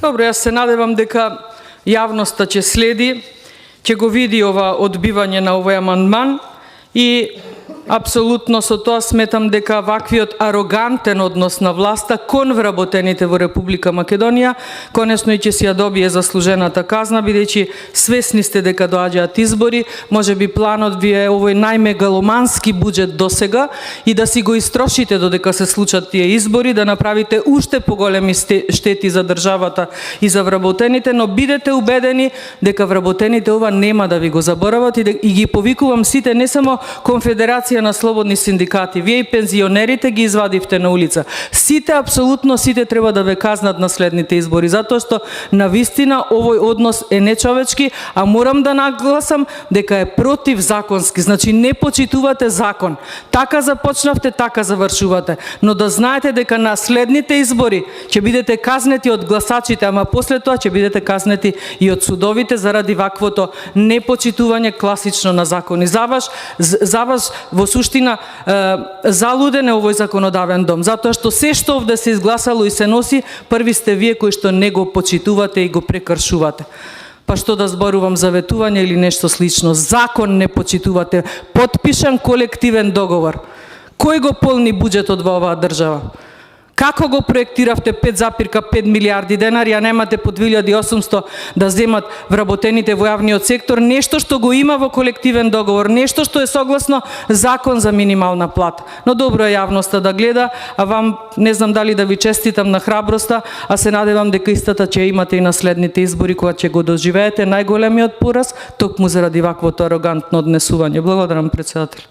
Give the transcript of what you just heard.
Добро, јас се надевам дека јавноста ќе следи, ќе го види ова одбивање на овој амандман и апсолутно со тоа сметам дека ваквиот арогантен однос на власта кон вработените во Република Македонија конечно и ќе си ја добие заслужената казна, бидејќи свесни сте дека доаѓаат избори, можеби планот ви е овој најмегаломански буџет досега и да си го истрошите додека се случат тие избори, да направите уште поголеми штети за државата и за вработените, но бидете убедени дека вработените ова нема да ви го заборават и ги повикувам сите, не само Конфедерација на слободни синдикати, вие и пензионерите ги извадивте на улица. Сите, апсолутно сите треба да ве казнат на следните избори, затоа што навистина овој однос е нечовечки, а морам да нагласам дека е противзаконски. Значи не почитувате закон. Така започнавте, така завршувате. Но да знаете дека на следните избори ќе бидете казнети од гласачите, ама после тоа ќе бидете казнети и од судовите заради ваквото непочитување класично на закони. За вас во суштина залуден е овој законодавен дом, затоа што се што овде се изгласало и се носи, први сте вие кои што не го почитувате и го прекршувате. Па што да зборувам за ветување или нешто слично. Закон не почитувате, потпишан колективен договор. Кој го полни буџетот во оваа држава? Како го проектиравте 5,5 милиарди денари, а немате по 2800 да земат вработените во јавниот сектор, нешто што го има во колективен договор, нешто што е согласно закон за минимална плата. Но добро е јавноста да гледа, а вам не знам дали да ви честитам на храброста, а се надевам дека истата ќе имате и на следните избори кога ќе го доживеете најголемиот пораз, токму заради ваквото арогантно однесување. Благодарам, председател.